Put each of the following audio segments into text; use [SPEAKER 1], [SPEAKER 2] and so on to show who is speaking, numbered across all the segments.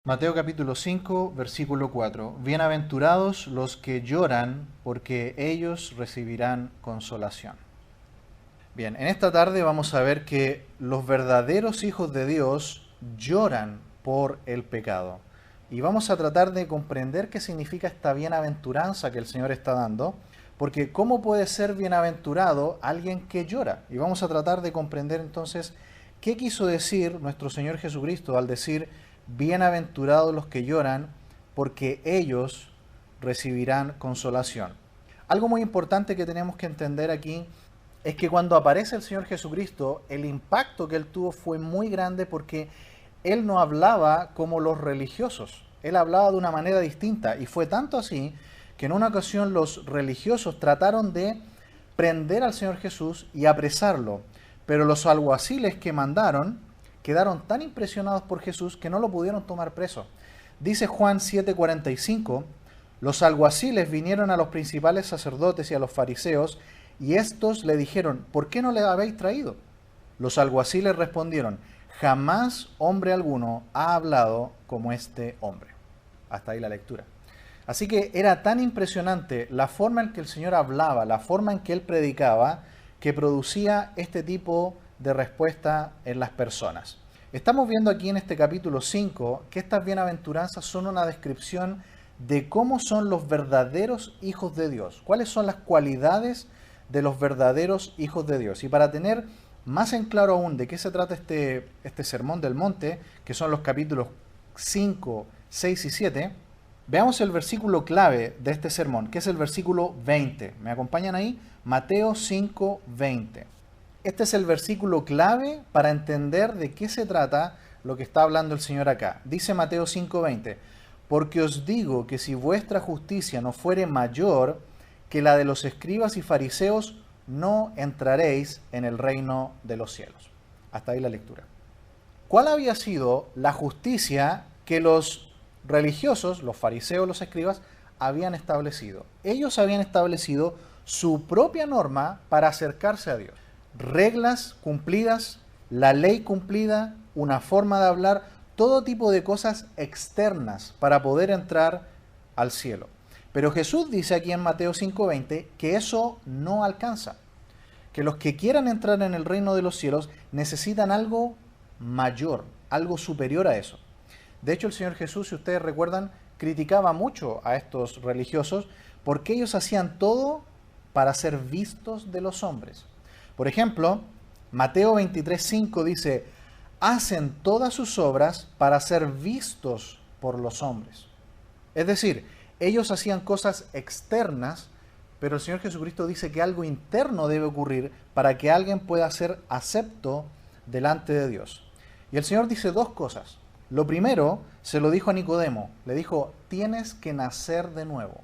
[SPEAKER 1] Mateo capítulo 5, versículo 4. Bienaventurados los que lloran, porque ellos recibirán consolación. Bien, en esta tarde vamos a ver que los verdaderos hijos de Dios lloran por el pecado. Y vamos a tratar de comprender qué significa esta bienaventuranza que el Señor está dando, porque ¿cómo puede ser bienaventurado alguien que llora? Y vamos a tratar de comprender entonces qué quiso decir nuestro Señor Jesucristo al decir bienaventurados los que lloran, porque ellos recibirán consolación. Algo muy importante que tenemos que entender aquí es que cuando aparece el Señor Jesucristo, el impacto que Él tuvo fue muy grande porque Él no hablaba como los religiosos. Él hablaba de una manera distinta y fue tanto así que en una ocasión los religiosos trataron de prender al Señor Jesús y apresarlo, pero los alguaciles que mandaron quedaron tan impresionados por Jesús que no lo pudieron tomar preso. Dice Juan 7:45, los alguaciles vinieron a los principales sacerdotes y a los fariseos, y estos le dijeron, ¿por qué no le habéis traído? Los alguaciles respondieron, jamás hombre alguno ha hablado como este hombre. Hasta ahí la lectura. Así que era tan impresionante la forma en que el Señor hablaba, la forma en que Él predicaba, que producía este tipo de respuesta en las personas. Estamos viendo aquí en este capítulo 5 que estas bienaventuranzas son una descripción de cómo son los verdaderos hijos de Dios, cuáles son las cualidades de los verdaderos hijos de Dios. Y para tener más en claro aún de qué se trata este sermón del monte, que son los capítulos 5, 6 y 7, veamos el versículo clave de este sermón, que es el versículo 20. ¿Me acompañan ahí? Mateo 5, 20. Este es el versículo clave para entender de qué se trata lo que está hablando el Señor acá. Dice Mateo 5, 20, porque os digo que si vuestra justicia no fuere mayor que la de los escribas y fariseos, no entraréis en el reino de los cielos. Hasta ahí la lectura. ¿Cuál había sido la justicia que los religiosos, los fariseos, los escribas, habían establecido? Ellos habían establecido su propia norma para acercarse a Dios. Reglas cumplidas, la ley cumplida, una forma de hablar, todo tipo de cosas externas para poder entrar al cielo. Pero Jesús dice aquí en Mateo 5:20 que eso no alcanza, que los que quieran entrar en el reino de los cielos necesitan algo mayor, algo superior a eso. De hecho, el Señor Jesús, si ustedes recuerdan, criticaba mucho a estos religiosos porque ellos hacían todo para ser vistos de los hombres. Por ejemplo, Mateo 23:5 dice, hacen todas sus obras para ser vistos por los hombres. Es decir, ellos hacían cosas externas, pero el Señor Jesucristo dice que algo interno debe ocurrir para que alguien pueda ser acepto delante de Dios. Y el Señor dice dos cosas. Lo primero, se lo dijo a Nicodemo, le dijo, tienes que nacer de nuevo.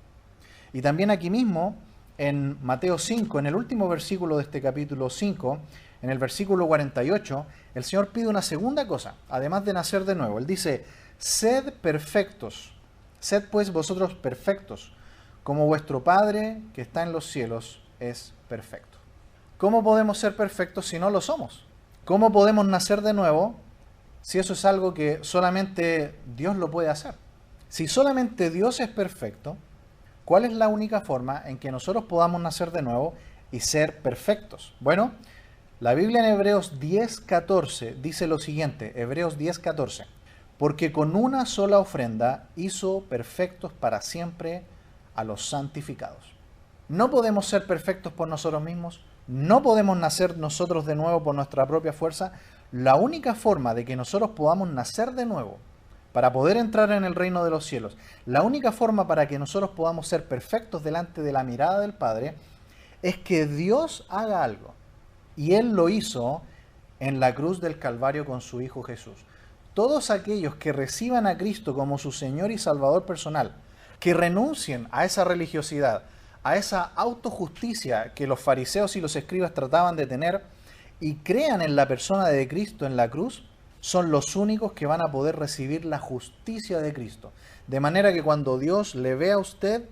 [SPEAKER 1] Y también aquí mismo, en Mateo 5, en el último versículo de este capítulo 5, en el versículo 48, el Señor pide una segunda cosa, además de nacer de nuevo. Él dice, sed perfectos, sed pues vosotros perfectos, como vuestro Padre que está en los cielos es perfecto. ¿Cómo podemos ser perfectos si no lo somos? ¿Cómo podemos nacer de nuevo si eso es algo que solamente Dios lo puede hacer? Si solamente Dios es perfecto, ¿cuál es la única forma en que nosotros podamos nacer de nuevo y ser perfectos? Bueno, la Biblia en Hebreos 10:14 dice lo siguiente, Hebreos 10:14, porque con una sola ofrenda hizo perfectos para siempre a los santificados. No podemos ser perfectos por nosotros mismos, no podemos nacer nosotros de nuevo por nuestra propia fuerza. La única forma de que nosotros podamos nacer de nuevo para poder entrar en el reino de los cielos, la única forma para que nosotros podamos ser perfectos delante de la mirada del Padre, es que Dios haga algo. Y Él lo hizo en la cruz del Calvario con su Hijo Jesús. Todos aquellos que reciban a Cristo como su Señor y Salvador personal, que renuncien a esa religiosidad, a esa autojusticia que los fariseos y los escribas trataban de tener, y crean en la persona de Cristo en la cruz, son los únicos que van a poder recibir la justicia de Cristo. De manera que cuando Dios le ve a usted,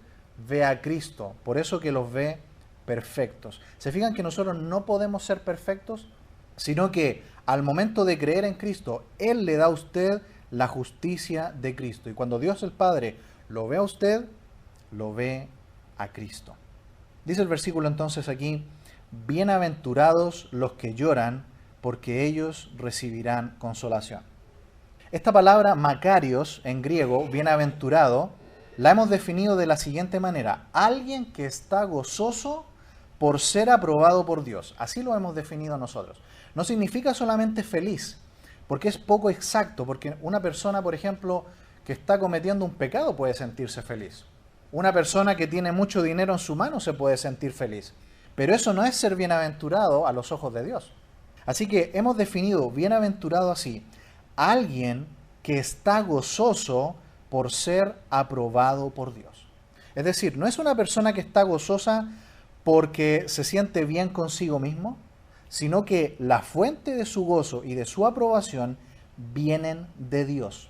[SPEAKER 1] ve a Cristo. Por eso que los ve perfectos. ¿Se fijan que nosotros no podemos ser perfectos? Sino que al momento de creer en Cristo, Él le da a usted la justicia de Cristo. Y cuando Dios el Padre lo ve a usted, lo ve a Cristo. Dice el versículo entonces aquí, bienaventurados los que lloran, porque ellos recibirán consolación. Esta palabra makarios en griego, bienaventurado, la hemos definido de la siguiente manera: alguien que está gozoso por ser aprobado por Dios. Así lo hemos definido nosotros. No significa solamente feliz, porque es poco exacto, porque una persona, por ejemplo, que está cometiendo un pecado puede sentirse feliz. Una persona que tiene mucho dinero en su mano se puede sentir feliz. Pero eso no es ser bienaventurado a los ojos de Dios. Así que hemos definido bienaventurado así: alguien que está gozoso por ser aprobado por Dios. Es decir, no es una persona que está gozosa porque se siente bien consigo mismo, sino que la fuente de su gozo y de su aprobación vienen de Dios.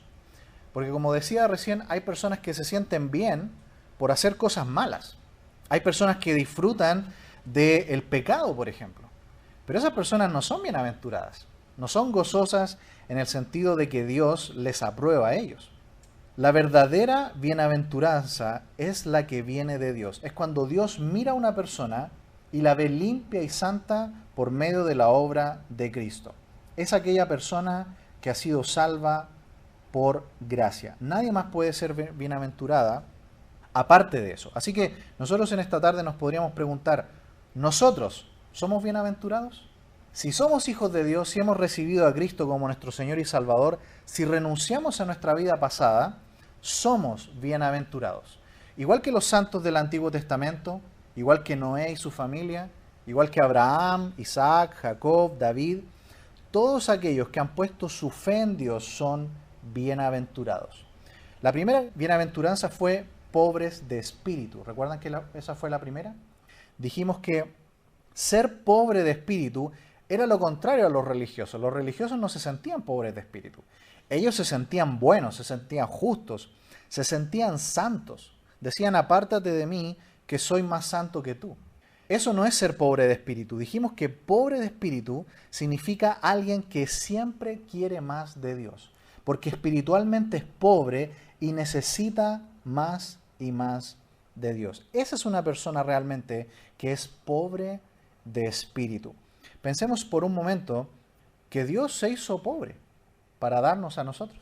[SPEAKER 1] Porque como decía recién, hay personas que se sienten bien por hacer cosas malas. Hay personas que disfrutan del pecado, por ejemplo. Pero esas personas no son bienaventuradas, no son gozosas en el sentido de que Dios les aprueba a ellos. La verdadera bienaventuranza es la que viene de Dios. Es cuando Dios mira a una persona y la ve limpia y santa por medio de la obra de Cristo. Es aquella persona que ha sido salva por gracia. Nadie más puede ser bienaventurada aparte de eso. Así que nosotros en esta tarde nos podríamos preguntar, ¿nosotros somos bienaventurados? Si somos hijos de Dios, si hemos recibido a Cristo como nuestro Señor y Salvador, si renunciamos a nuestra vida pasada, somos bienaventurados. Igual que los santos del Antiguo Testamento, igual que Noé y su familia, igual que Abraham, Isaac, Jacob, David, todos aquellos que han puesto su fe en Dios son bienaventurados. La primera bienaventuranza fue pobres de espíritu. ¿Recuerdan que esa fue la primera? Dijimos que ser pobre de espíritu era lo contrario a los religiosos. Los religiosos no se sentían pobres de espíritu. Ellos se sentían buenos, se sentían justos, se sentían santos. Decían, apártate de mí, que soy más santo que tú. Eso no es ser pobre de espíritu. Dijimos que pobre de espíritu significa alguien que siempre quiere más de Dios, porque espiritualmente es pobre y necesita más y más de Dios. Esa es una persona realmente que es pobre de espíritu. Pensemos por un momento que Dios se hizo pobre para darnos a nosotros.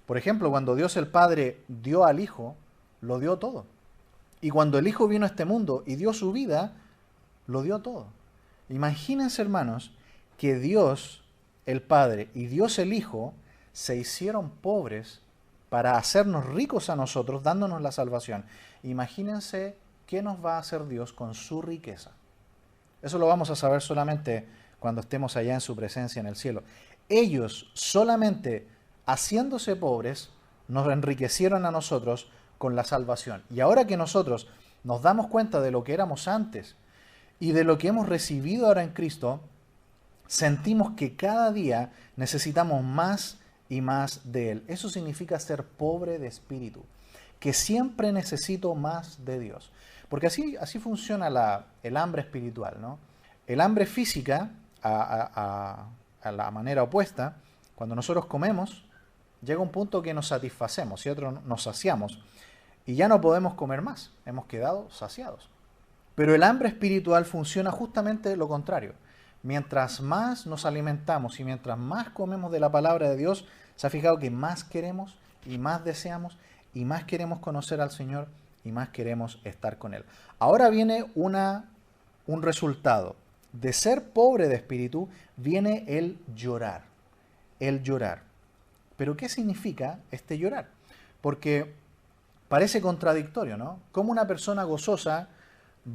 [SPEAKER 1] Por ejemplo, cuando Dios el Padre dio al Hijo, lo dio todo. Y cuando el Hijo vino a este mundo y dio su vida, lo dio todo. Imagínense, hermanos, que Dios el Padre y Dios el Hijo se hicieron pobres para hacernos ricos a nosotros, dándonos la salvación. Imagínense qué nos va a hacer Dios con su riqueza. Eso lo vamos a saber solamente cuando estemos allá en su presencia en el cielo. Ellos solamente haciéndose pobres nos enriquecieron a nosotros con la salvación. Y ahora que nosotros nos damos cuenta de lo que éramos antes y de lo que hemos recibido ahora en Cristo, sentimos que cada día necesitamos más y más de Él. Eso significa ser pobre de espíritu, que siempre necesito más de Dios. Porque así funciona el hambre espiritual, ¿no? El hambre física, a la manera opuesta, cuando nosotros comemos, llega un punto que nos satisfacemos, ¿cierto? Nos saciamos y ya no podemos comer más, hemos quedado saciados. Pero el hambre espiritual funciona justamente lo contrario. Mientras más nos alimentamos y mientras más comemos de la palabra de Dios, se ha fijado que más queremos y más deseamos y más queremos conocer al Señor y más queremos estar con Él. Ahora viene un resultado. De ser pobre de espíritu viene el llorar. El llorar. ¿Pero qué significa este llorar? Porque parece contradictorio, ¿no? ¿Cómo una persona gozosa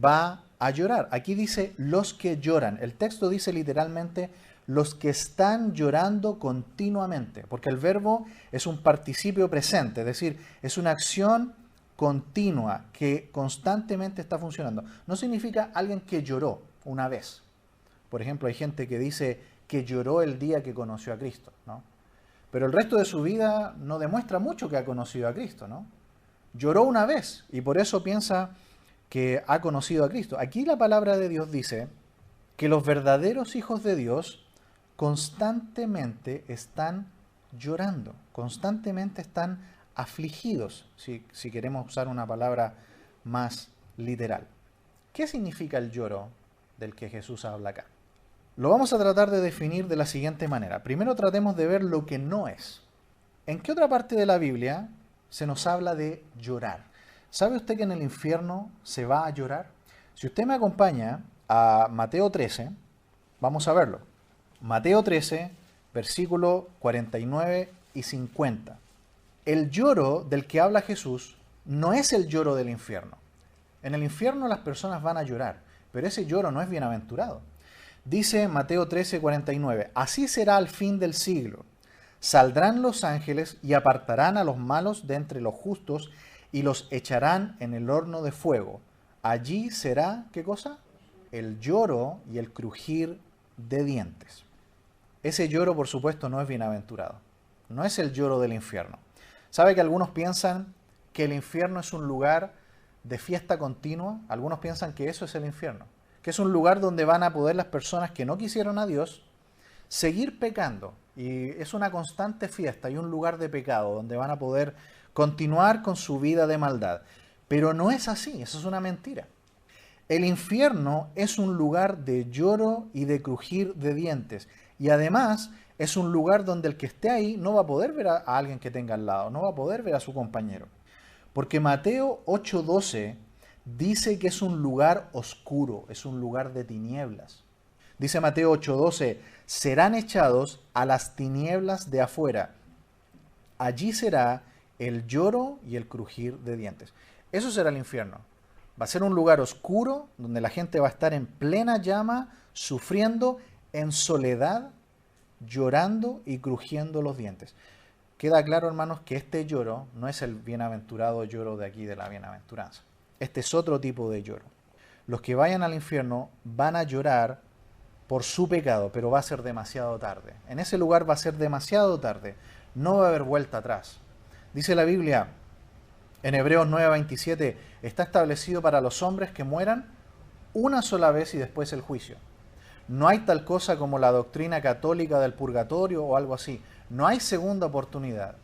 [SPEAKER 1] va a llorar? Aquí dice los que lloran. El texto dice literalmente los que están llorando continuamente, porque el verbo es un participio presente, es decir, es una acción continua que constantemente está funcionando. No significa alguien que lloró una vez. Por ejemplo, hay gente que dice que lloró el día que conoció a Cristo, ¿no? Pero el resto de su vida no demuestra mucho que ha conocido a Cristo, ¿no? Lloró una vez y por eso piensa que ha conocido a Cristo. Aquí la palabra de Dios dice que los verdaderos hijos de Dios constantemente están llorando, constantemente están afligidos, si queremos usar una palabra más literal. ¿Qué significa el lloro del que Jesús habla acá? Lo vamos a tratar de definir de la siguiente manera. Primero tratemos de ver lo que no es. ¿En qué otra parte de la Biblia se nos habla de llorar? ¿Sabe usted que en el infierno se va a llorar? Si usted me acompaña a Mateo 13, vamos a verlo. Mateo 13, versículo 49 y 50. El lloro del que habla Jesús no es el lloro del infierno. En el infierno las personas van a llorar, pero ese lloro no es bienaventurado. Dice Mateo 13, 49, así será al fin del siglo. Saldrán los ángeles y apartarán a los malos de entre los justos y los echarán en el horno de fuego. Allí será, ¿qué cosa? El lloro y el crujir de dientes. Ese lloro, por supuesto, no es bienaventurado. No es el lloro del infierno. ¿Sabe que algunos piensan que el infierno es un lugar de fiesta continua? Algunos piensan que eso es el infierno. Que es un lugar donde van a poder las personas que no quisieron a Dios seguir pecando. Y es una constante fiesta y un lugar de pecado donde van a poder continuar con su vida de maldad. Pero no es así, eso es una mentira. El infierno es un lugar de lloro y de crujir de dientes. Y además es un lugar donde el que esté ahí no va a poder ver a alguien que tenga al lado, no va a poder ver a su compañero. Porque Mateo 8:12 dice que es un lugar oscuro, es un lugar de tinieblas. Dice Mateo 8:12, serán echados a las tinieblas de afuera. Allí será el lloro y el crujir de dientes. Eso será el infierno. Va a ser un lugar oscuro donde la gente va a estar en plena llama, sufriendo en soledad, llorando y crujiendo los dientes. Queda claro, hermanos, que este lloro no es el bienaventurado lloro de aquí de la bienaventuranza. Este es otro tipo de lloro. Los que vayan al infierno van a llorar por su pecado, pero va a ser demasiado tarde. En ese lugar va a ser demasiado tarde. No va a haber vuelta atrás. Dice la Biblia en Hebreos 9:27, está establecido para los hombres que mueran una sola vez y después el juicio. No hay tal cosa como la doctrina católica del purgatorio o algo así. No hay segunda oportunidad.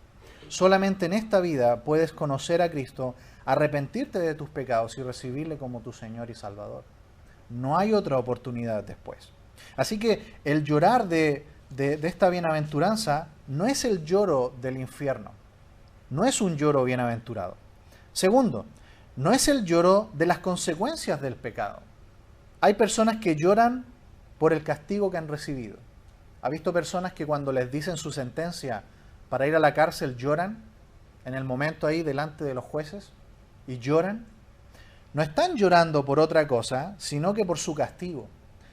[SPEAKER 1] Solamente en esta vida puedes conocer a Cristo, arrepentirte de tus pecados y recibirle como tu Señor y Salvador. No hay otra oportunidad después. Así que el llorar de esta bienaventuranza no es el lloro del infierno. No es un lloro bienaventurado. Segundo, no es el lloro de las consecuencias del pecado. Hay personas que lloran por el castigo que han recibido. ¿Ha visto personas que cuando les dicen su sentencia para ir a la cárcel lloran en el momento ahí delante de los jueces? Y lloran. No están llorando por otra cosa, sino que por su castigo.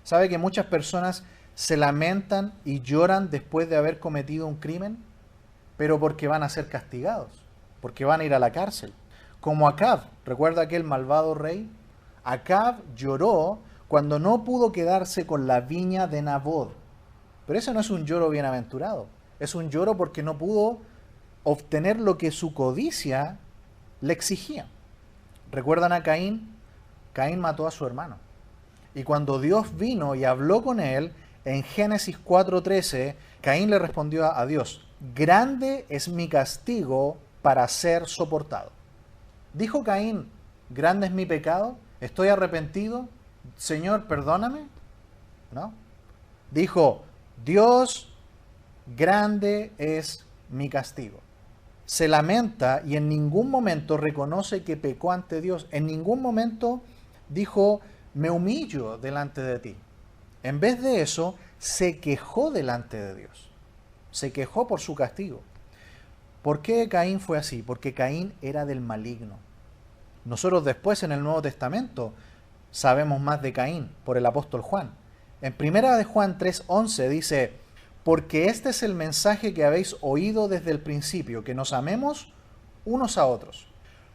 [SPEAKER 1] ¿Sabe que muchas personas se lamentan y lloran después de haber cometido un crimen? Pero porque van a ser castigados, porque van a ir a la cárcel. Como Acab, ¿recuerda aquel malvado rey? Acab lloró cuando no pudo quedarse con la viña de Nabot. Pero eso no es un lloro bienaventurado, es un lloro porque no pudo obtener lo que su codicia le exigía. ¿Recuerdan a Caín? Caín mató a su hermano. Y cuando Dios vino y habló con él, en Génesis 4:13, Caín le respondió a Dios, grande es mi castigo para ser soportado. ¿Dijo Caín, grande es mi pecado? ¿Estoy arrepentido? Señor, perdóname. ¿No? Dijo, Dios, grande es mi castigo. Se lamenta y en ningún momento reconoce que pecó ante Dios. En ningún momento dijo, me humillo delante de ti. En vez de eso, se quejó delante de Dios. Se quejó por su castigo. ¿Por qué Caín fue así? Porque Caín era del maligno. Nosotros después en el Nuevo Testamento sabemos más de Caín por el apóstol Juan. En 1 Juan 3:11 dice, porque este es el mensaje que habéis oído desde el principio, que nos amemos unos a otros.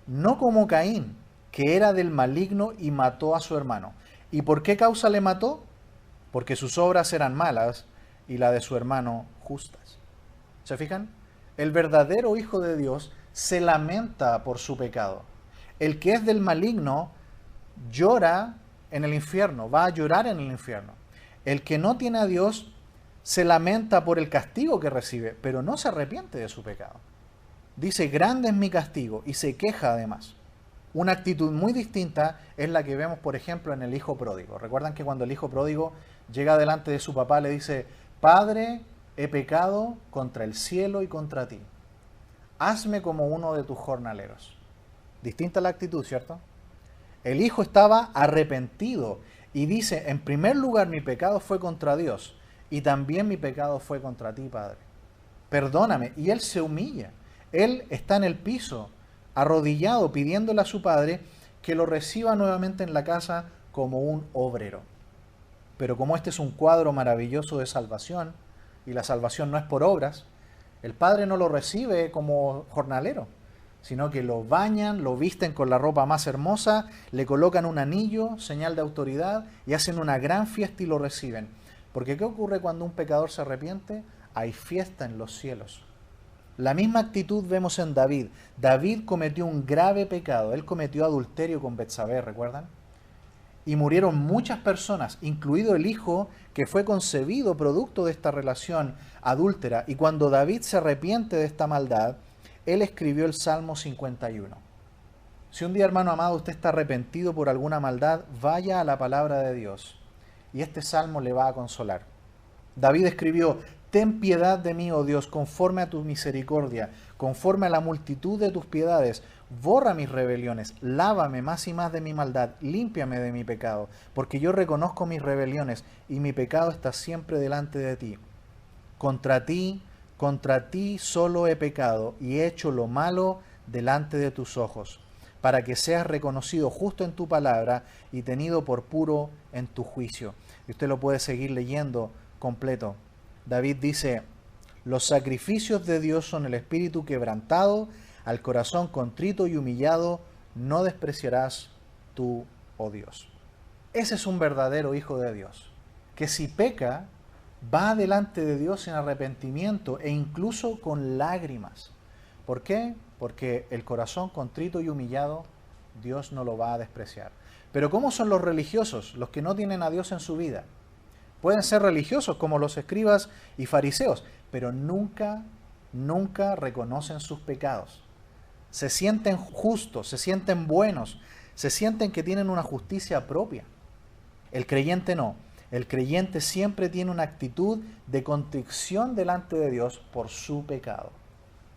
[SPEAKER 1] No como Caín, que era del maligno y mató a su hermano. ¿Y por qué causa le mató? Porque sus obras eran malas y la de su hermano justas. ¿Se fijan? El verdadero Hijo de Dios se lamenta por su pecado. El que es del maligno llora en el infierno, va a llorar en el infierno. El que no tiene a Dios se lamenta por el castigo que recibe, pero no se arrepiente de su pecado. Dice, grande es mi castigo, y se queja además. Una actitud muy distinta es la que vemos, por ejemplo, en el hijo pródigo. Recuerdan que cuando el hijo pródigo llega delante de su papá, le dice, Padre, he pecado contra el cielo y contra ti. Hazme como uno de tus jornaleros. Distinta la actitud, ¿cierto? El hijo estaba arrepentido y dice, en primer lugar, mi pecado fue contra Dios y también mi pecado fue contra ti, Padre. Perdóname. Y él se humilla. Él está en el piso, arrodillado, pidiéndole a su padre que lo reciba nuevamente en la casa como un obrero. Pero como este es un cuadro maravilloso de salvación, y la salvación no es por obras, el padre no lo recibe como jornalero, sino que lo bañan, lo visten con la ropa más hermosa, le colocan un anillo, señal de autoridad, y hacen una gran fiesta y lo reciben. Porque ¿qué ocurre cuando un pecador se arrepiente? Hay fiesta en los cielos. La misma actitud vemos en David. David cometió un grave pecado. Él cometió adulterio con Betsabé, ¿recuerdan? Y murieron muchas personas, incluido el hijo que fue concebido producto de esta relación adúltera. Y cuando David se arrepiente de esta maldad, él escribió el Salmo 51. Si un día, hermano amado, usted está arrepentido por alguna maldad, vaya a la palabra de Dios y este salmo le va a consolar. David escribió, ten piedad de mí, oh Dios, conforme a tu misericordia, conforme a la multitud de tus piedades. Borra mis rebeliones, lávame más y más de mi maldad, límpiame de mi pecado, porque yo reconozco mis rebeliones y mi pecado está siempre delante de ti. Contra ti solo he pecado y he hecho lo malo delante de tus ojos, para que seas reconocido justo en tu palabra y tenido por puro en tu juicio. Y usted lo puede seguir leyendo completo. David dice, los sacrificios de Dios son el espíritu quebrantado, al corazón contrito y humillado, no despreciarás tú, oh Dios. Ese es un verdadero hijo de Dios, que si peca, va delante de Dios en arrepentimiento e incluso con lágrimas. ¿Por qué? Porque el corazón contrito y humillado, Dios no lo va a despreciar. Pero ¿cómo son los religiosos, los que no tienen a Dios en su vida? Pueden ser religiosos como los escribas y fariseos, pero nunca reconocen sus pecados. Se sienten justos, se sienten buenos, se sienten que tienen una justicia propia. El creyente no. El creyente siempre tiene una actitud de contrición delante de Dios por su pecado.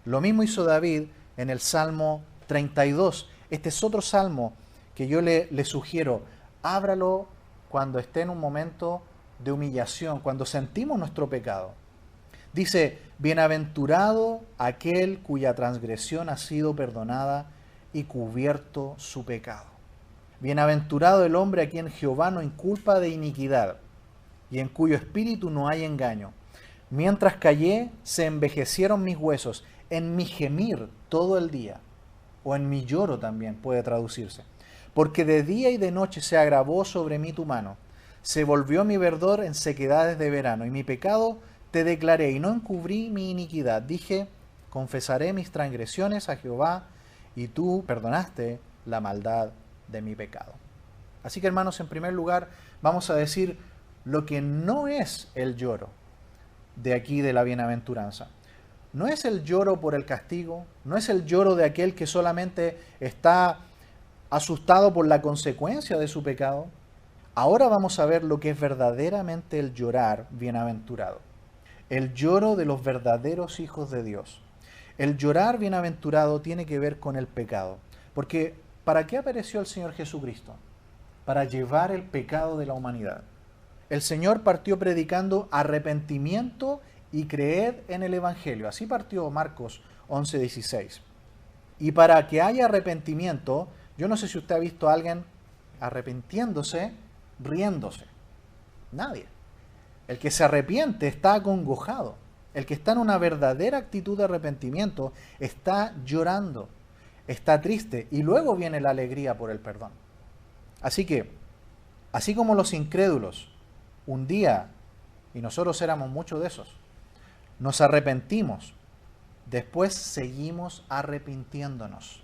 [SPEAKER 1] Lo mismo hizo David en el Salmo 32. Este es otro salmo que yo le sugiero. Ábralo cuando esté en un momento de humillación, cuando sentimos nuestro pecado. Dice, bienaventurado aquel cuya transgresión ha sido perdonada y cubierto su pecado. Bienaventurado el hombre a quien Jehová no inculpa de iniquidad y en cuyo espíritu no hay engaño. Mientras callé, se envejecieron mis huesos, en mi gemir todo el día, o en mi lloro también puede traducirse. Porque de día y de noche se agravó sobre mí tu mano, se volvió mi verdor en sequedades de verano, y mi pecado te declaré, y no encubrí mi iniquidad. Dije, confesaré mis transgresiones a Jehová, y tú perdonaste la maldad de mi pecado. Así que, hermanos, en primer lugar, vamos a decir lo que no es el lloro de aquí de la bienaventuranza. No es el lloro por el castigo, no es el lloro de aquel que solamente está asustado por la consecuencia de su pecado. Ahora vamos a ver lo que es verdaderamente el llorar bienaventurado. El lloro de los verdaderos hijos de Dios. El llorar bienaventurado tiene que ver con el pecado. Porque ¿para qué apareció el Señor Jesucristo? Para llevar el pecado de la humanidad. El Señor partió predicando arrepentimiento y creed en el Evangelio. Así partió Marcos 11:16. Y para que haya arrepentimiento, yo no sé si usted ha visto a alguien arrepintiéndose, riéndose. Nadie. El que se arrepiente está acongojado. El que está en una verdadera actitud de arrepentimiento está llorando, está triste y luego viene la alegría por el perdón. Así que, así como los incrédulos, un día, y nosotros éramos muchos de esos, nos arrepentimos, después seguimos arrepintiéndonos.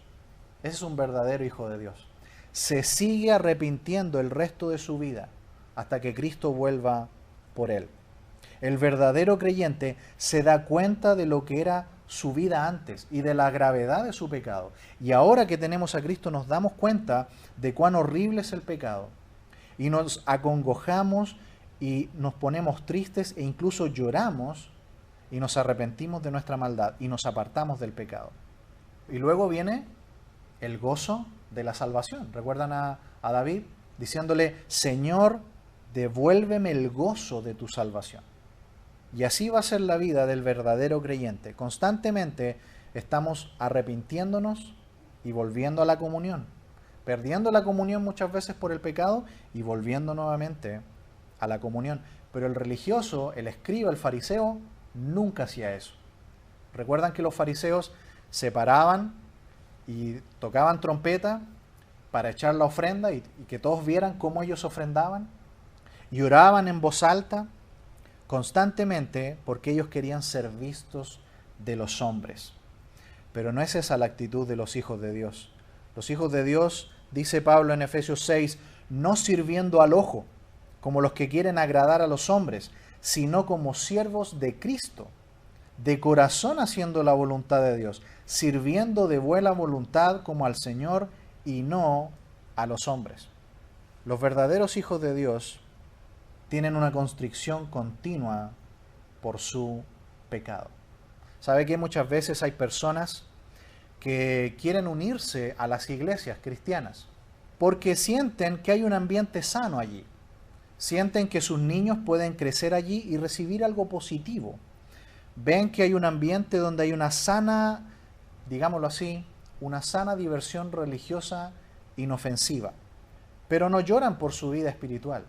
[SPEAKER 1] Ese es un verdadero hijo de Dios. Se sigue arrepintiendo el resto de su vida hasta que Cristo vuelva por él. El verdadero creyente se da cuenta de lo que era su vida antes y de la gravedad de su pecado. Y ahora que tenemos a Cristo nos damos cuenta de cuán horrible es el pecado. Y nos acongojamos y nos ponemos tristes e incluso lloramos y nos arrepentimos de nuestra maldad y nos apartamos del pecado. Y luego viene el gozo de la salvación. ¿Recuerdan a David diciéndole, Señor, devuélveme el gozo de tu salvación? Y así va a ser la vida del verdadero creyente. Constantemente estamos arrepintiéndonos y volviendo a la comunión. Perdiendo la comunión muchas veces por el pecado y volviendo nuevamente a la comunión. Pero el religioso, el escriba, el fariseo, nunca hacía eso. ¿Recuerdan que los fariseos se paraban y tocaban trompeta para echar la ofrenda y que todos vieran cómo ellos ofrendaban? Y oraban en voz alta constantemente porque ellos querían ser vistos de los hombres. Pero no es esa la actitud de los hijos de Dios. Los hijos de Dios, dice Pablo en Efesios 6, no sirviendo al ojo, como los que quieren agradar a los hombres, sino como siervos de Cristo, de corazón haciendo la voluntad de Dios, sirviendo de buena voluntad como al Señor y no a los hombres. Los verdaderos hijos de Dios tienen una constricción continua por su pecado. ¿Sabe que muchas veces hay personas que quieren unirse a las iglesias cristianas porque sienten que hay un ambiente sano allí? Sienten que sus niños pueden crecer allí y recibir algo positivo. Ven que hay un ambiente donde hay una sana, digámoslo así, una sana diversión religiosa inofensiva. Pero no lloran por su vida espiritual.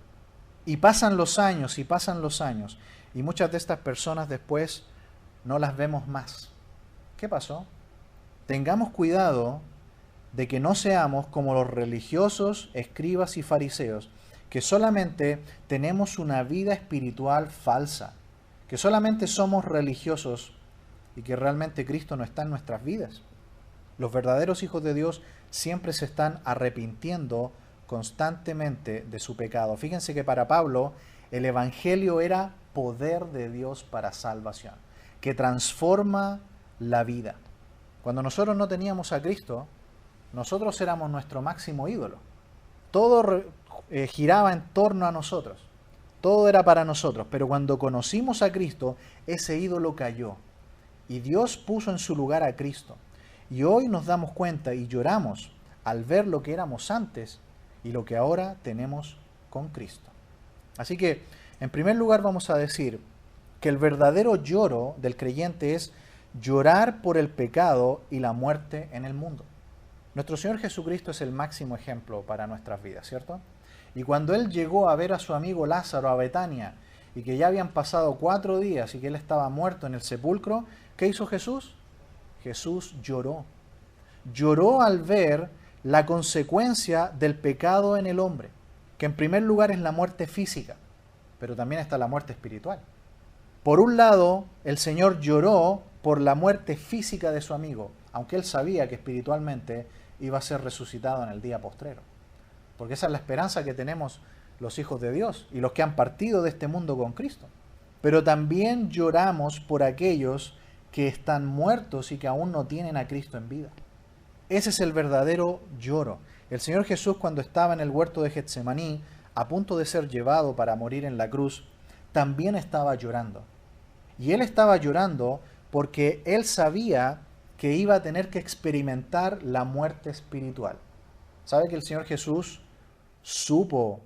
[SPEAKER 1] Y pasan los años y pasan los años. Y muchas de estas personas después no las vemos más. ¿Qué pasó? Tengamos cuidado de que no seamos como los religiosos, escribas y fariseos, que solamente tenemos una vida espiritual falsa, que solamente somos religiosos y que realmente Cristo no está en nuestras vidas. Los verdaderos hijos de Dios siempre se están arrepintiendo constantemente de su pecado. Fíjense que para Pablo el Evangelio era poder de Dios para salvación, que transforma la vida. Cuando nosotros no teníamos a Cristo, nosotros éramos nuestro máximo ídolo. Todo giraba en torno a nosotros. Todo era para nosotros. Pero cuando conocimos a Cristo, ese ídolo cayó. Y Dios puso en su lugar a Cristo. Y hoy nos damos cuenta y lloramos al ver lo que éramos antes y lo que ahora tenemos con Cristo. Así que, en primer lugar, vamos a decir que el verdadero lloro del creyente es llorar por el pecado y la muerte en el mundo. Nuestro Señor Jesucristo es el máximo ejemplo para nuestras vidas, ¿cierto? Y cuando Él llegó a ver a su amigo Lázaro a Betania y que ya habían pasado 4 días y que Él estaba muerto en el sepulcro, ¿qué hizo Jesús? Jesús lloró. Lloró al ver la consecuencia del pecado en el hombre, que en primer lugar es la muerte física, pero también está la muerte espiritual. Por un lado, el Señor lloró por la muerte física de su amigo, aunque Él sabía que espiritualmente iba a ser resucitado en el día postrero. Porque esa es la esperanza que tenemos los hijos de Dios y los que han partido de este mundo con Cristo. Pero también lloramos por aquellos que están muertos y que aún no tienen a Cristo en vida. Ese es el verdadero lloro. El Señor Jesús, cuando estaba en el huerto de Getsemaní, a punto de ser llevado para morir en la cruz, también estaba llorando. Y Él estaba llorando porque Él sabía que iba a tener que experimentar la muerte espiritual. ¿Sabe que el Señor Jesús supo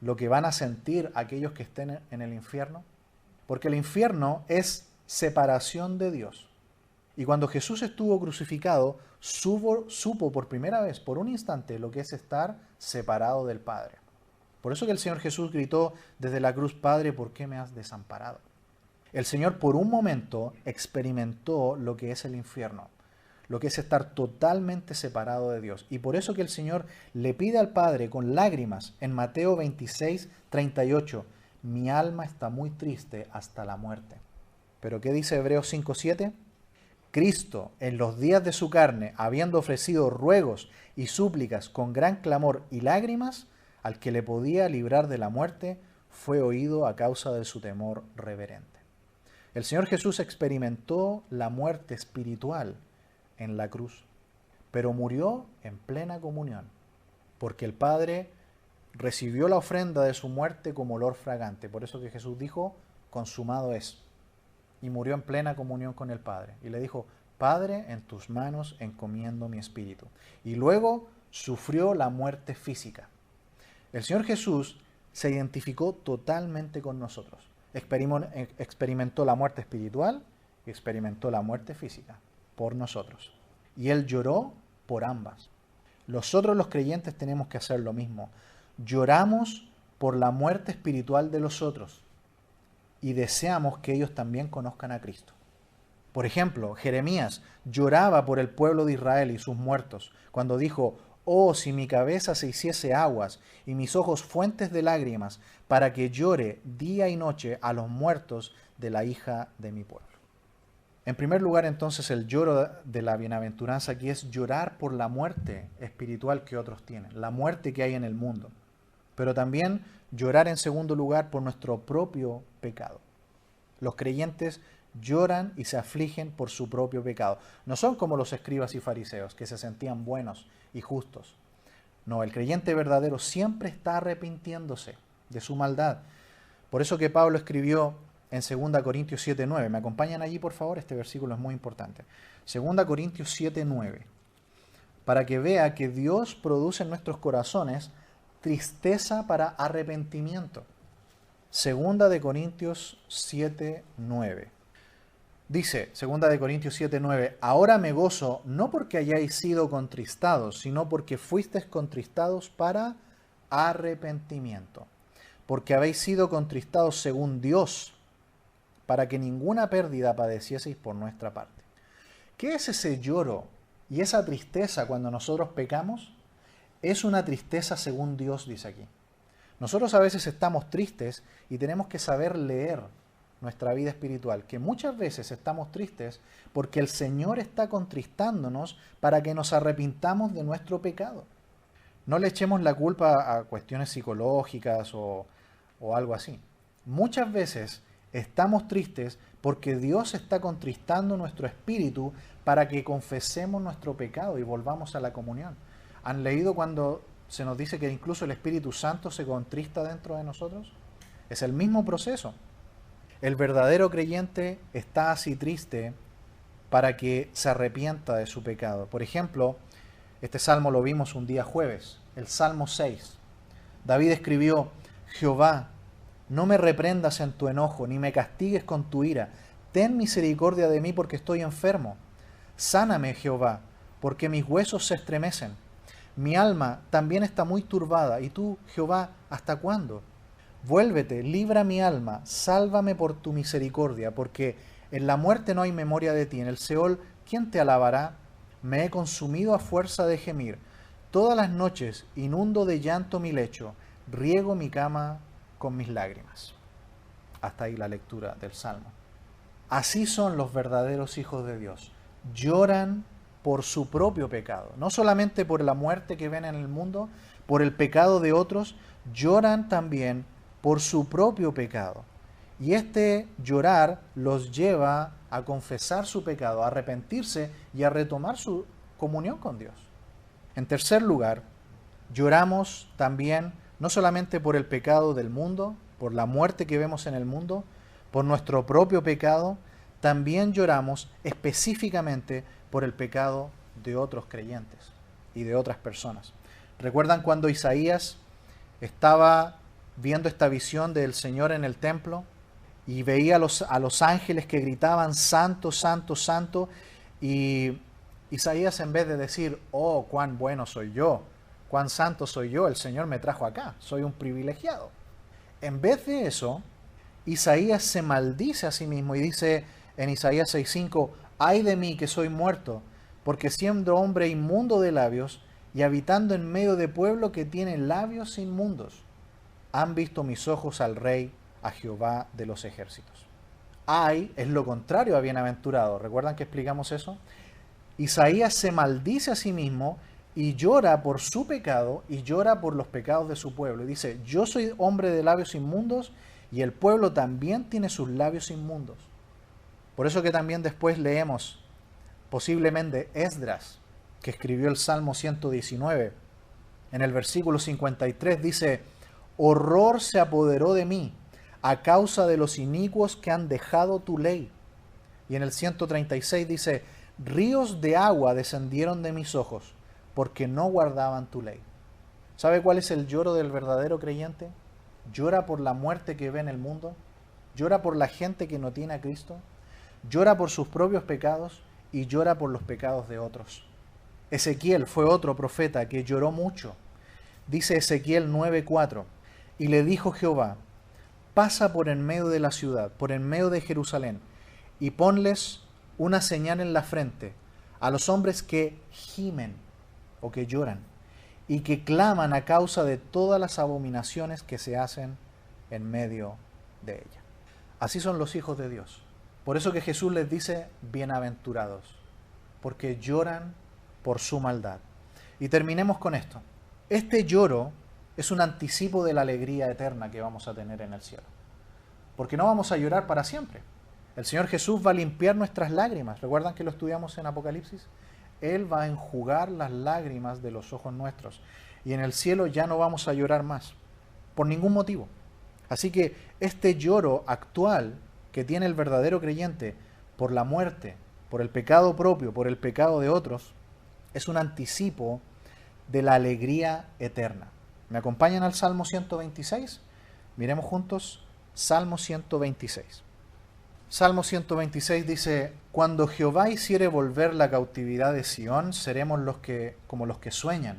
[SPEAKER 1] lo que van a sentir aquellos que estén en el infierno? Porque el infierno es separación de Dios. Y cuando Jesús estuvo crucificado, supo por primera vez, por un instante, lo que es estar separado del Padre. Por eso que el Señor Jesús gritó desde la cruz: Padre, ¿por qué me has desamparado? El Señor por un momento experimentó lo que es el infierno, lo que es estar totalmente separado de Dios. Y por eso que el Señor le pide al Padre con lágrimas en Mateo 26, 38, mi alma está muy triste hasta la muerte. Pero ¿qué dice Hebreos 5, 7? Cristo, en los días de su carne, habiendo ofrecido ruegos y súplicas con gran clamor y lágrimas, al que le podía librar de la muerte, fue oído a causa de su temor reverente. El Señor Jesús experimentó la muerte espiritual en la cruz, pero murió en plena comunión, porque el Padre recibió la ofrenda de su muerte como olor fragante. Por eso que Jesús dijo, consumado es. Y murió en plena comunión con el Padre. Y le dijo, Padre, en tus manos encomiendo mi espíritu. Y luego sufrió la muerte física. El Señor Jesús se identificó totalmente con nosotros. Experimentó la muerte espiritual y experimentó la muerte física por nosotros. Y Él lloró por ambas. Nosotros los creyentes tenemos que hacer lo mismo. Lloramos por la muerte espiritual de los otros y deseamos que ellos también conozcan a Cristo. Por ejemplo, Jeremías lloraba por el pueblo de Israel y sus muertos, cuando dijo, oh, si mi cabeza se hiciese aguas y mis ojos fuentes de lágrimas, para que llore día y noche a los muertos de la hija de mi pueblo. En primer lugar, entonces, el lloro de la bienaventuranza aquí es llorar por la muerte espiritual que otros tienen, la muerte que hay en el mundo. Pero también llorar en segundo lugar por nuestro propio pecado. Los creyentes lloran y se afligen por su propio pecado. No son como los escribas y fariseos, que se sentían buenos y justos. No, el creyente verdadero siempre está arrepintiéndose de su maldad. Por eso que Pablo escribió en 2 Corintios 7:9. ¿Me acompañan allí, por favor? Este versículo es muy importante. 2 Corintios 7:9. Para que vea que Dios produce en nuestros corazones tristeza para arrepentimiento. 2 Corintios 7:9. Dice, 2 Corintios 7:9, ahora me gozo no porque hayáis sido contristados, sino porque fuisteis contristados para arrepentimiento. Porque habéis sido contristados según Dios, para que ninguna pérdida padecieseis por nuestra parte. ¿Qué es ese lloro y esa tristeza cuando nosotros pecamos? Es una tristeza según Dios, dice aquí. Nosotros a veces estamos tristes y tenemos que saber leer nuestra vida espiritual, que muchas veces estamos tristes porque el Señor está contristándonos para que nos arrepintamos de nuestro pecado. No le echemos la culpa a cuestiones psicológicas o algo así. Muchas veces estamos tristes porque Dios está contristando nuestro espíritu para que confesemos nuestro pecado y volvamos a la comunión. ¿Han leído cuando se nos dice que incluso el Espíritu Santo se contrista dentro de nosotros? Es el mismo proceso. El verdadero creyente está así triste para que se arrepienta de su pecado. Por ejemplo, este salmo lo vimos un día jueves, el Salmo 6. David escribió, Jehová, no me reprendas en tu enojo, ni me castigues con tu ira. Ten misericordia de mí porque estoy enfermo. Sáname, Jehová, porque mis huesos se estremecen. Mi alma también está muy turbada. ¿Y tú, Jehová, hasta cuándo? Vuélvete, libra mi alma, sálvame por tu misericordia, porque en la muerte no hay memoria de ti. En el Seol, ¿quién te alabará? Me he consumido a fuerza de gemir. Todas las noches inundo de llanto mi lecho, riego mi cama con mis lágrimas. Hasta ahí la lectura del Salmo. Así son los verdaderos hijos de Dios. Lloran por su propio pecado, no solamente por la muerte que ven en el mundo, por el pecado de otros, lloran también por su propio pecado. Y este llorar los lleva a confesar su pecado, a arrepentirse y a retomar su comunión con Dios. En tercer lugar, lloramos también no solamente por el pecado del mundo, por la muerte que vemos en el mundo, por nuestro propio pecado, también lloramos específicamente por el pecado de otros creyentes y de otras personas. ¿Recuerdan cuando Isaías estaba viendo esta visión del Señor en el templo y veía a los ángeles que gritaban, Santo, Santo, Santo? Y Isaías, en vez de decir, oh, cuán bueno soy yo, cuán santo soy yo, el Señor me trajo acá, soy un privilegiado. En vez de eso, Isaías se maldice a sí mismo y dice en Isaías 6:5, ay de mí que soy muerto, porque siendo hombre inmundo de labios y habitando en medio de pueblo que tiene labios inmundos, han visto mis ojos al Rey, a Jehová de los ejércitos. Ay es lo contrario a bienaventurado. ¿Recuerdan que explicamos eso? Isaías se maldice a sí mismo y llora por su pecado y llora por los pecados de su pueblo. Y dice, yo soy hombre de labios inmundos y el pueblo también tiene sus labios inmundos. Por eso que también después leemos posiblemente Esdras, que escribió el Salmo 119, en el versículo 53 dice, horror se apoderó de mí a causa de los inicuos que han dejado tu ley. Y en el 136 dice, ríos de agua descendieron de mis ojos, porque no guardaban tu ley. ¿Sabe cuál es el lloro del verdadero creyente? Llora por la muerte que ve en el mundo, llora por la gente que no tiene a Cristo, llora por sus propios pecados y llora por los pecados de otros. Ezequiel fue otro profeta que lloró mucho. Dice Ezequiel 9:4, y le dijo Jehová, pasa por en medio de la ciudad, por en medio de Jerusalén, y ponles una señal en la frente a los hombres que gimen o que lloran y que claman a causa de todas las abominaciones que se hacen en medio de ella. Así son los hijos de Dios. Por eso que Jesús les dice, bienaventurados, porque lloran por su maldad. Y terminemos con esto. Este lloro es un anticipo de la alegría eterna que vamos a tener en el cielo. Porque no vamos a llorar para siempre. El Señor Jesús va a limpiar nuestras lágrimas. ¿Recuerdan que lo estudiamos en Apocalipsis? Él va a enjugar las lágrimas de los ojos nuestros. Y en el cielo ya no vamos a llorar más. Por ningún motivo. Así que este lloro actual que tiene el verdadero creyente por la muerte, por el pecado propio, por el pecado de otros, es un anticipo de la alegría eterna. ¿Me acompañan al Salmo 126? Miremos juntos Salmo 126. Salmo 126 dice, cuando Jehová hiciere volver la cautividad de Sión, seremos como los que sueñan.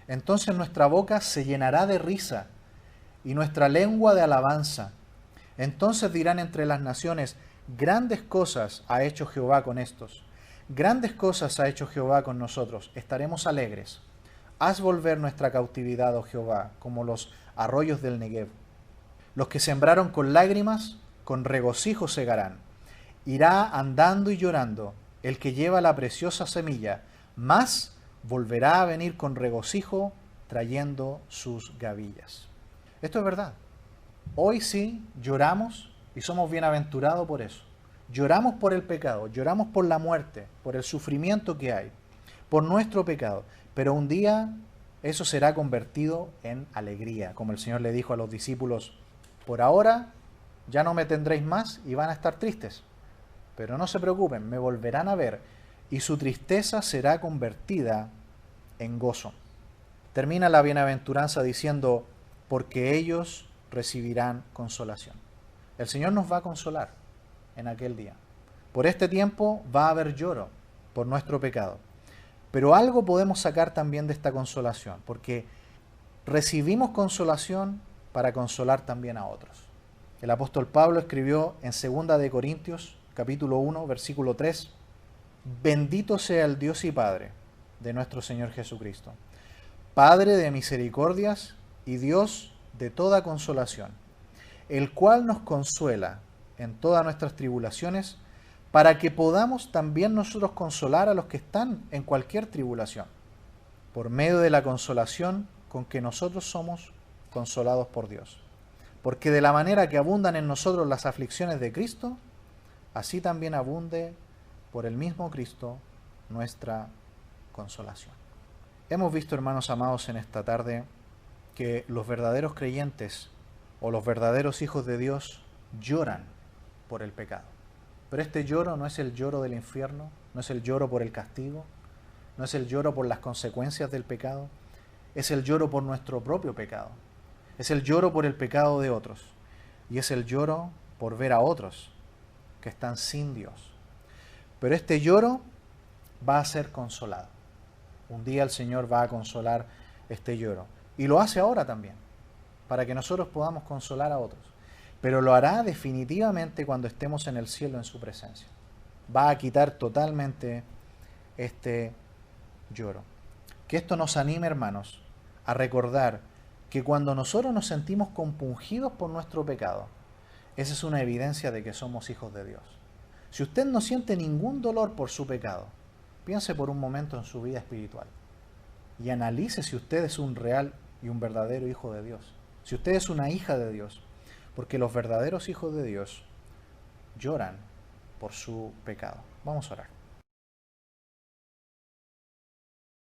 [SPEAKER 1] Entonces nuestra boca se llenará de risa y nuestra lengua de alabanza. Entonces dirán entre las naciones, grandes cosas ha hecho Jehová con estos. Grandes cosas ha hecho Jehová con nosotros. Estaremos alegres. Haz volver nuestra cautividad, oh Jehová, como los arroyos del Negev. Los que sembraron con lágrimas, con regocijo segarán. Irá andando y llorando el que lleva la preciosa semilla, mas volverá a venir con regocijo trayendo sus gavillas. Esto es verdad. Hoy sí lloramos y somos bienaventurados por eso. Lloramos por el pecado, lloramos por la muerte, por el sufrimiento que hay, por nuestro pecado. Pero un día eso será convertido en alegría, como el Señor le dijo a los discípulos, por ahora ya no me tendréis más y van a estar tristes. Pero no se preocupen, me volverán a ver y su tristeza será convertida en gozo. Termina la bienaventuranza diciendo, porque ellos recibirán consolación. El Señor nos va a consolar en aquel día. Por este tiempo va a haber lloro por nuestro pecado. Pero algo podemos sacar también de esta consolación, porque recibimos consolación para consolar también a otros. El apóstol Pablo escribió en 2 de Corintios, capítulo 1, versículo 3, bendito sea el Dios y Padre de nuestro Señor Jesucristo, Padre de misericordias y Dios de toda consolación, el cual nos consuela en todas nuestras tribulaciones, para que podamos también nosotros consolar a los que están en cualquier tribulación, por medio de la consolación con que nosotros somos consolados por Dios. Porque de la manera que abundan en nosotros las aflicciones de Cristo, así también abunde por el mismo Cristo nuestra consolación. Hemos visto, hermanos amados, en esta tarde que los verdaderos creyentes o los verdaderos hijos de Dios lloran por el pecado. Pero este lloro no es el lloro del infierno, no es el lloro por el castigo, no es el lloro por las consecuencias del pecado, es el lloro por nuestro propio pecado, es el lloro por el pecado de otros y es el lloro por ver a otros que están sin Dios. Pero este lloro va a ser consolado. Un día el Señor va a consolar este lloro. Y lo hace ahora también, para que nosotros podamos consolar a otros. Pero lo hará definitivamente cuando estemos en el cielo en su presencia. Va a quitar totalmente este lloro. Que esto nos anime, hermanos, a recordar que cuando nosotros nos sentimos compungidos por nuestro pecado, esa es una evidencia de que somos hijos de Dios. Si usted no siente ningún dolor por su pecado, piense por un momento en su vida espiritual. y analice si usted es un real y un verdadero hijo de Dios. Si usted es una hija de Dios. Porque los verdaderos hijos de Dios lloran por su pecado. Vamos a orar.